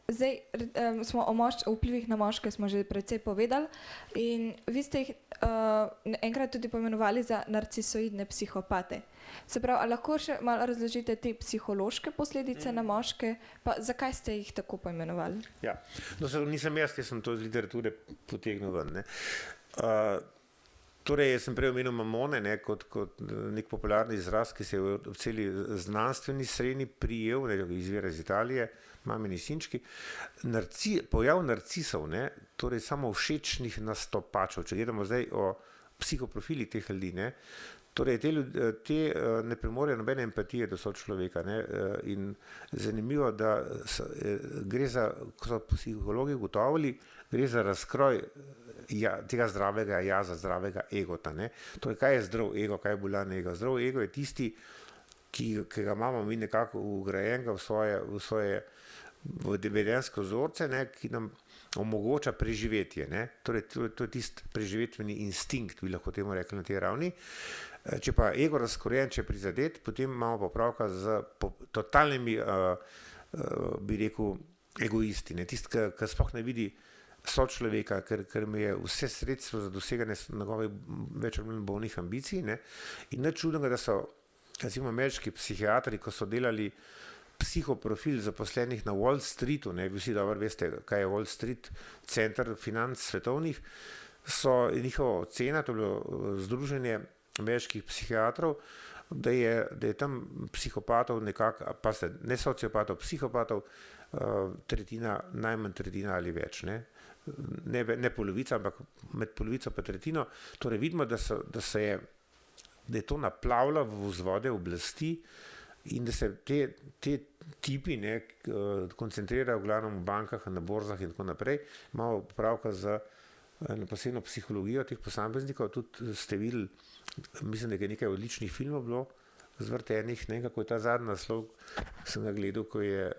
Zdaj smo o vplivih na moške smo že precej povedali in vi ste jih enkrat tudi poimenovali za narcisoidne psihopate. Se pravi, a lahko še malo razložite te psihološke posledice na moške, pa zakaj ste jih tako poimenovali? Ja, no, nisem jaz sem to iz literature potegnil ven, ne. Torej, jaz sem prej omenil mamone, ne, kot nek popularni izraz, ki se je v celi znanstveni sredini prijel, ne, izvira iz Italije, mamini sinčki. Pojav narcisov, ne, torej samo všečnih nastopačev, če gledamo zdaj o psihoprofilih teh ljudi, ne, torej te ne premorejo nobene empatije do sočloveka, ne, in zanimivo, da gre za, ko so psihologi ugotovili, gre za razkroj tega zdravega jaza, zdravega egota, ne. Torej, kaj je zdrav ego, kaj je bolan ego? Zdrav ego je tisti, ki ga imamo mi nekako vgrajenega v svoje vedenjske vzorce, ne, ki nam omogoča preživetje, ne. Torej, to je tisti preživetveni instinkt, bi lahko temu rekli na tej ravni. Če pa ego razkorjen, če je prizadet, potem imamo popravka z totalnimi, bi rekel, egoisti, ne. Tisti, ki sploh ne vidi sočloveka, ker mi je vse sredstvo za doseganje njegovih več ali manj bolnih ambicij, ne. In nič čudnega, da so, recimo, ameriški psihiatri, ko so delali psihoprofil zaposlenih na Wall Streetu, ne, vi vsi dobro veste, kaj je Wall Street, center financ svetovnih, so njihova ocena, to je bilo združenje ameriških psihiatrov, da je tam psihopatov nekako, pa se ne sociopatov, psihopatov, najmanj tretjina ali več, ne. Ne polovica, ampak med polovico pa tretjino. Torej vidimo, da je to naplavlja v vzvode oblasti in da se te tipi, ne, koncentrirajo v glavnem v bankah, na borzah in tako naprej. Imamo popravka za eno posebno psihologijo teh posameznikov, tudi ste videli, mislim, da je nekaj odličnih filmov bilo zvrtenih, ne, kako je ta zadnji naslov, sem ga gledal, ko je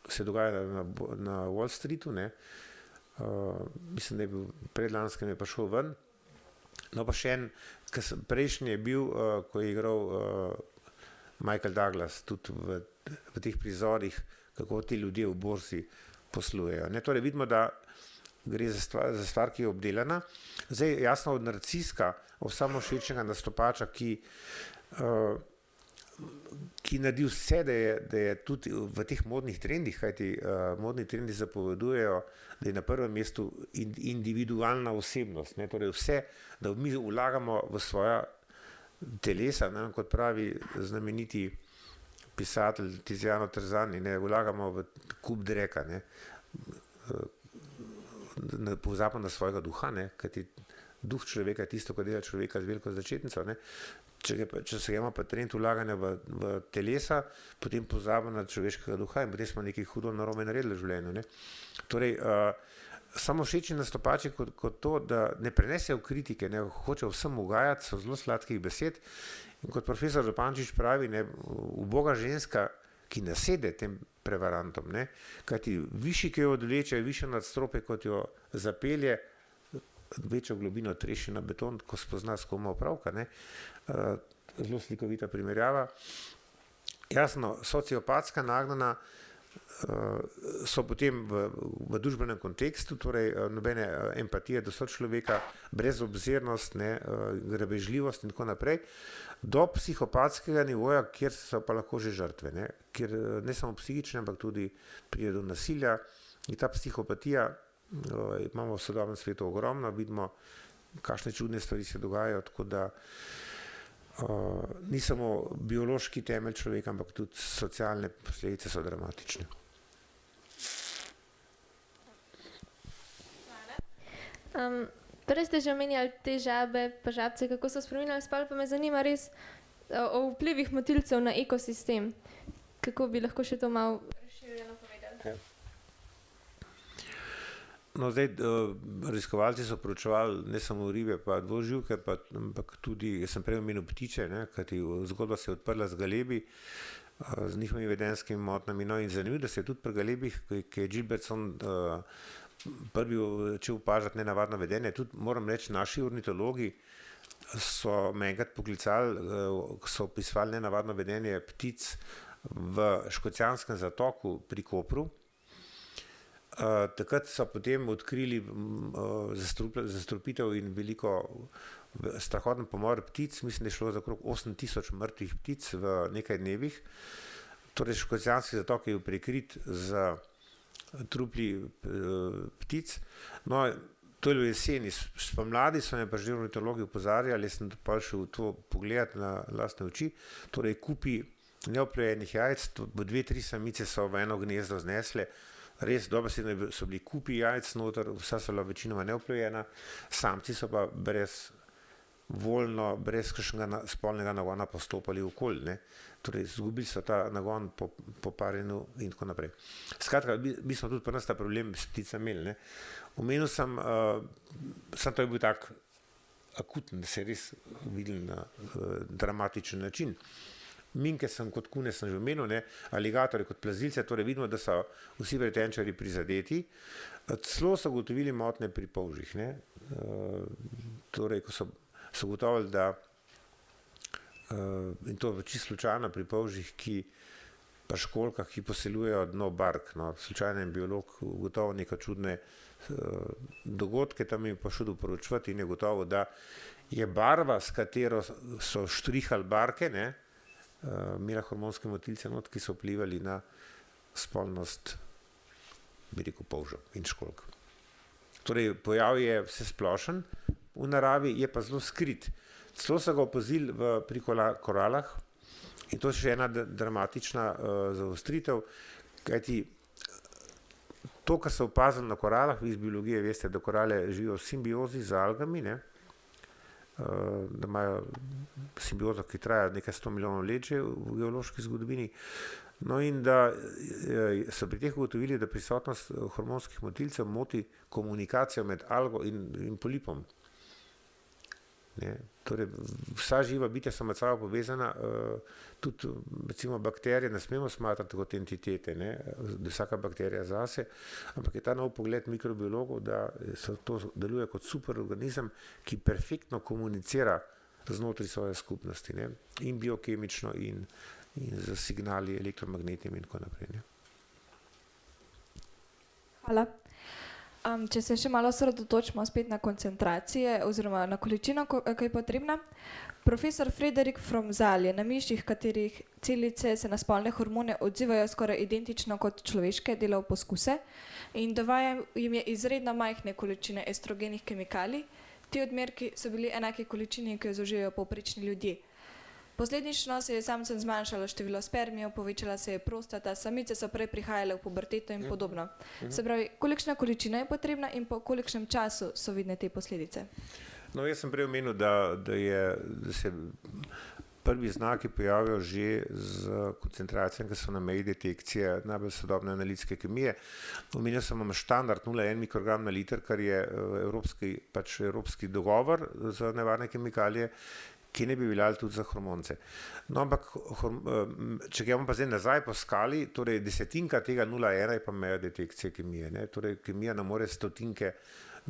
se dogaja na Wall Streetu, ne. Mislim, da je bil predlanskem je prišel ven. No, pa še en, prejšnji je bil, ko je igral Michael Douglas, tudi v teh prizorih, kako ti ljudje v borzi poslujejo, ne. Torej vidimo, da gre za stvar, ki je obdelana. Zdaj, jasno, od narciska, od samovšečnega nastopača, ki naredi vse, da je tudi v teh modnih trendih, kajti modni trendi zapovedujejo, da je na prvem mestu individualna osebnost, ne, torej vse, da mi vlagamo v svoja telesa, ne, kot pravi znameniti pisatelj Tiziano Terzani, ne, vlagamo v kup dreka, ne, pozabimo na svojega duha, ne, kajti duh človeka je tisto, ko dela človeka z veliko začetnico, ne. Če se gremo pa trend vlaganja v telesa, potem pozabimo na človeškega duha in potem smo nekaj hudo narobe naredili v življenju, ne. Torej, samovšečni nastopači kot to, da ne prenesejo kritike, ne, hočejo vsem ugajati, so zelo sladkih besed in kot profesor Zupančič pravi, ne, uboga ženska, ki nasede tem prevarantom, ne, kajti višji, ki jo odvleče, višjo nadstropje, kot jo zapelje, večjo globino treši na beton, ko spozna, s kom ima opravka, ne. Zelo slikovita primerjava. Jasno, sociopatska nagnjena so potem v družbenem kontekstu, torej nobene empatije do sočloveka, brezobzirnost, ne, grabežljivost in tako naprej, do psihopatskega nivoja, kjer so pa lahko že žrtve, ne, kjer ne samo psihične, ampak tudi pride do nasilja. In ta psihopatija imamo v sodobnem svetu ogromno, vidimo, kakšne čudne stvari se dogajajo, tako da ni samo biološki temelj človeka, ampak tudi socialne posledice so dramatične. Prej ste že omenjali te žabe, pa žabce, kako so spreminjali spol, pa me zanima res o vplivih motilcev na ekosistem. Kako bi lahko še to malo razširjeno povedali? Ja. No, zdaj, raziskovalci so proučevali ne samo ribe, pa dvoživke, ampak tudi, jaz sem prej omenil ptiče, ne, kajti zgodba se je odprla z galebi, z njihovimi vedenjskimi motnjami. No, in zanimivo, da se je tudi pri galebih, ki je Gilbertson prvi začel opažati nenavadno vedenje, tudi moram reči, naši ornitologi so me enkrat poklicali, so opisovali nenavadno vedenje ptic v Škocjanskem zatoku pri Kopru. Takrat so potem odkrili zastrupitev in veliko strahoten pomor ptic, mislim, da je šlo za okrog 8000 mrtvih ptic v nekaj dnevih. Torej, Škocjanski zatok je bil prekrit z trupli ptic. No, to je bilo jeseni, spomladi so me pa že ornitologi opozarjali, sem pa šel to pogledati na lastne oči, torej kupi neoplojenih jajc, 2-3 samice so v eno gnezdo znesle, res dobesedno so bili kupi jajc noter, vsa so bila večinoma neoplojena, samci so pa brez kakšnega spolnega nagona postopali okoli, ne. Torej, izgubili so ta nagon po parjenju in tako naprej. Skratka, mi smo tudi pri nas ta problem s pticami imeli, ne. Omenil sem, to je bil tak akuten, da se je res videl na dramatičen način. Minke sem kot kune sem že omenil, ne, aligatorje kot plazilce, torej vidimo, da so vsi vretenčarji prizadeti. Celo so ugotovili motnje pri polžih, ne. Torej, ko so ugotovili, da in to čisto slučajno pri polžih, pa školjkah, ki poseljujejo dno bark, no, slučajno je biolog ugotovil neke čudne dogodke, tam je pa šel poročevati in je gotovo, da je barva, s katero so štrihali barke, ne, imela hormonske motilce not, ki so vplivali na spolnost, bi rekel, polžev in školjk. Torej, pojav je vse splošen v naravi, je pa zelo skrit. Celo so ga opazili pri koralah in to je še ena dramatična zaostritev, kajti to, kar so opazili na koralah, vi iz biologije veste, da korale živijo v simbiozi z algami, ne, da imajo simbiozo, ki traja nekaj 100 milijonov let že v geološki zgodovini. No in da so pri teh ugotovili, da prisotnost hormonskih motilcev moti komunikacijo med algo in polipom. Ne, torej, vsa živa bitja so med sabo povezana, tudi recimo bakterije ne smemo smatrati kot entitete, ne, da vsaka bakterija zase, ampak je ta nov pogled mikrobiologov, da to deluje kot superorganizem, ki perfektno komunicira znotraj svoje skupnosti, ne, in biokemično in z signali elektromagnetnimi in tako naprej. Ne. Hvala. Če se še malo osredotočimo spet na koncentracije oziroma na količino, ki je potrebna. Profesor Frederik Fromzal je na miših, katerih celice se na spolne hormone odzivajo skoraj identično kot človeške, delal poskuse in dovajal jim je izredno majhne količine estrogenih kemikalij. Ti odmerki so bili enaki količini, ki jo zaužijejo povprečni ljudje. Posledično se je samcem zmanjšalo število spermijev, povečala se je prostata, samice so prej prihajale v puberteto in podobno. Se pravi, kolikšna količina je potrebna in po kolikšnem času so vidne te posledice? No, jaz sem prej omenil, da se prvi znaki pojavijo že z koncentracijami, ki so na meji detekcije najbolj sodobne analitske kemije. Omenil sem vam štandard 0,1 mikrogram na liter, kar je evropski dogovor za nevarne kemikalije, ki ne bi veljali tudi za hormonce. No, ampak, če gremo pa zdaj nazaj po skali, torej desetinka tega 0,1 je pa meja detekcije kemije, ne? Torej, kemija ne more stotinke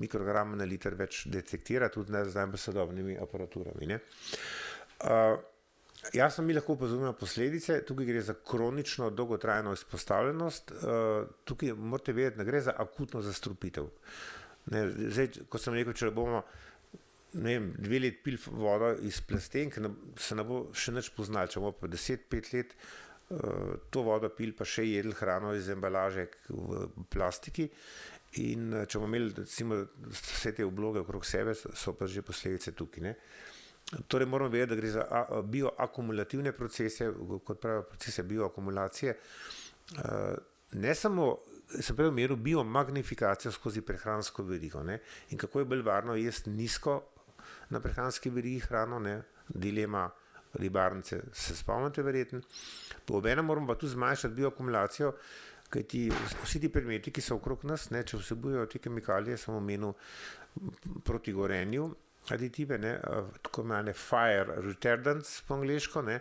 mikrograma na liter več detektirati, tudi ne z najbolj sodobnimi aparaturami, ne? Jasno, mi lahko opazujemo posledice, tukaj gre za kronično dolgotrajno izpostavljenost, tukaj morate vedeti, da gre za akutno zastrupitev. Ne, zdaj, kot sem rekel, če bomo 2 let pil vodo iz plastenk, se ne bo še nič poznali, če bomo pa 10-5 let to vodo pil, pa še jedli hrano iz embalaže v plastiki in če bomo imeli recimo vse te obloge okrog sebe, so pa že posledice tukaj, ne. Torej moramo vedeti, da gre za bioakumulativne procese, kot pravijo procese bioakumulacije, ne samo, sem prej omenil biomagnifikacijo skozi prehransko verigo, ne, in kako je bolj varno jesti nizko na prehranski verigi hrano, ne, dilema ribarnice, se spomnite verjetno. Obenem moramo pa tudi zmanjšati bioakumulacijo, kajti vsi ti predmeti, ki so okrog nas, ne, če vsebujejo te kemikalije, sem omenil proti gorenju aditive, ne, tako imenovane fire retardants po angleško, ne.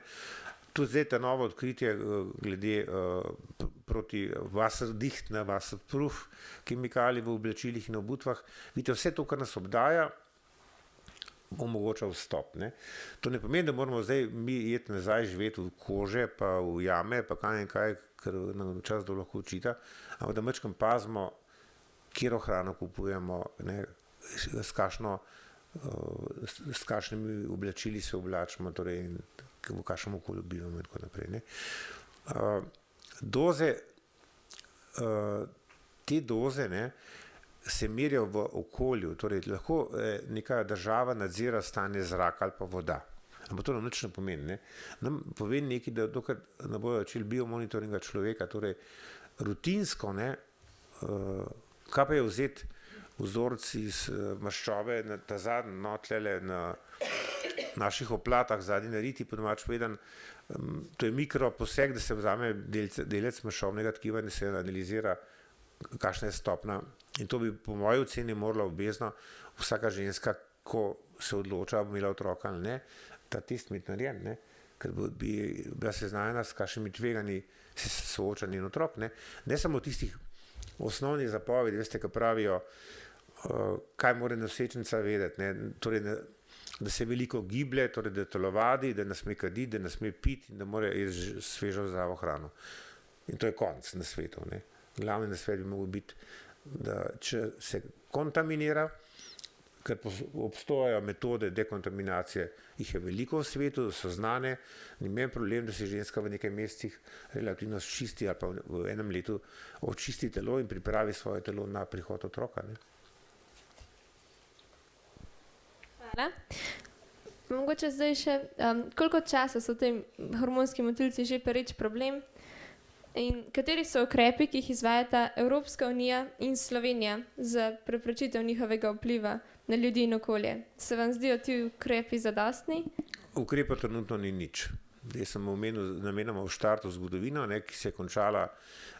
Tudi zdaj ta novo odkritje glede proti wasserdicht, wasserproof kemikalij v oblačilih in obutvah. Vidite, vse to, kar nas obdaja, omogoča vstop. Ne. To ne pomeni, da moramo zdaj mi jeti nazaj živeti v kože, pa v jame, pa kaj in kaj, ker nam čas lahko učita, ampak da majčkeno pazimo, katero hrano kupujemo, ne, s kakšnimi oblačili se oblačimo, torej in v kakšnem okolju bivamo in tako naprej. Ne. Te doze, ne, se merijo v okolju, torej lahko neka država nadzira stanje zraka ali pa voda. Ampak to nam nič ne pomeni. Ne. Nam pove nekaj, da dokaj ne bojo začeli biomonitoringa človeka, torej rutinsko, ne, kaj pa je vzeti vzorec iz maščobe na ta zadnji, no, tlele na naših oplatah, zadnji na riti, po domač povedan, to je mikroposeg, da se vzame delec maščobnega tkiva in se analizira, kakšna je stopna. In to bi po moji oceni morala obvezno vsaka ženska, ko se odloča, bo imela otroka ali ne, ta test imeti narejen, ne, ker bi bila seznanjena, s kakšnimi tveganji se sooča njen otrok. Ne samo tistih osnovnih zapovedi, veste, ki pravijo, kaj mora nosečnica vedeti, ne, torej, da se veliko giblje, torej, da telovadi, da ne sme kaditi, da ne sme piti in da mora jesti svežo zdravo hrano. In to je konec na svetu. Ne. Glavni na svet bi mogel biti, da če se kontaminira, ker obstojajo metode dekontaminacije, jih je veliko v svetu, so znane, ni meni problem, da se ženska v nekaj mesecih relativno čisti ali pa v enem letu očisti telo in pripravi svoje telo na prihod otroka. Ne. Hvala. Mogoče zdaj še, koliko časa so te hormonski motilci že pereč problem in kateri so ukrepi, ki jih izvajata Evropska unija in Slovenija za preprečitev njihovega vpliva na ljudi in okolje? Se vam zdijo ti ukrepi zadostni? Ukrepa trenutno ni nič. Jaz sem omenil namenoma v štartu zgodovino, ne, ki se je končala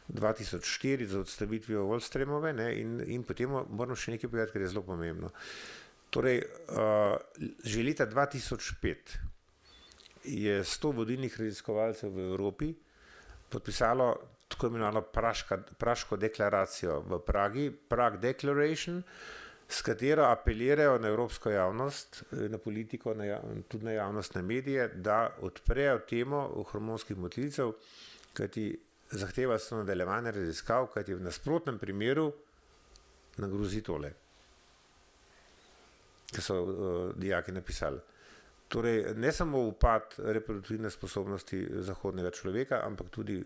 2004 z odstavitvijo Wallströmove, ne, in potem moram še nekaj povedati, ker je zelo pomembno. Torej, že leta 2005 je 100 vodilnih raziskovalcev v Evropi podpisalo tako imenovano Praško deklaracijo v Pragi, Prague Declaration, s katero apelirajo na evropsko javnost, na politiko, tudi na javnost, na medije, da odprejo temo hormonskih motilcev, kajti zahteva so nadaljevanje raziskav, kajti v nasprotnem primeru nam grozi tole, ki so dijaki napisali. Torej, ne samo upad reproduktivne sposobnosti zahodnega človeka, ampak tudi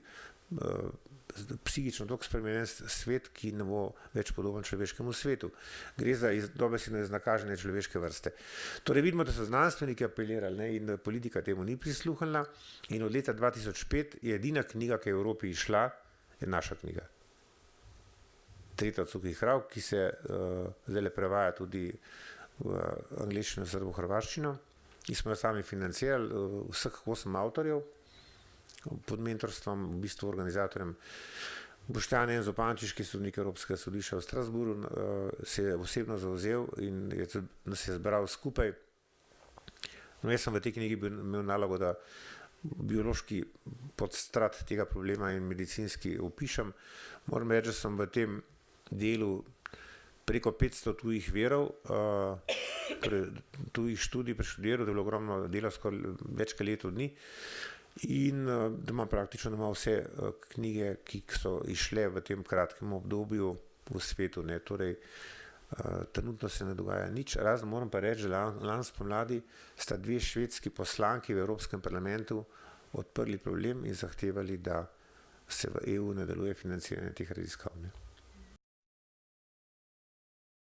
psihično tako spremenjen svet, ki ne bo več podoben človeškemu svetu. Gre za dobesedno iznakaženje človeške vrste. Torej, vidimo, da so znanstveniki apelirali, ne, in politika temu ni prisluhnila in od leta 2005 je edina knjiga, ki je v Evropi išla, je naša knjiga. Tretja od suhih krav, ki se zdaj prevaja tudi v angleščino, srbo-hrvaščino. In smo jo sami financirali, vseh 8 avtorjev, pod mentorstvom, v bistvu organizatorjem Boštjan Zopančič, ki je sodnik Evropskega sodišča v Strasbourgu, se je osebno zavzel in nas je zbral skupaj. No, jaz sem v tej knjigi imel nalogo, da biološki podstrat tega problema in medicinski opišem. Moram reči, da sem v tem delu preko 500 tujih virov, tujih študij preštudiral, da je bilo ogromno dela, skoraj več kot leto dni, in da imam praktično vse knjige, ki so išle v tem kratkem obdobju v svetu. Ne. Torej, trenutno se ne dogaja nič, razen moram pa reči, da lani spomladi sta 2 švedski poslanki v Evropskem parlamentu odprli problem in zahtevali, da se v EU nadaljuje financiranje teh raziskav. Ne.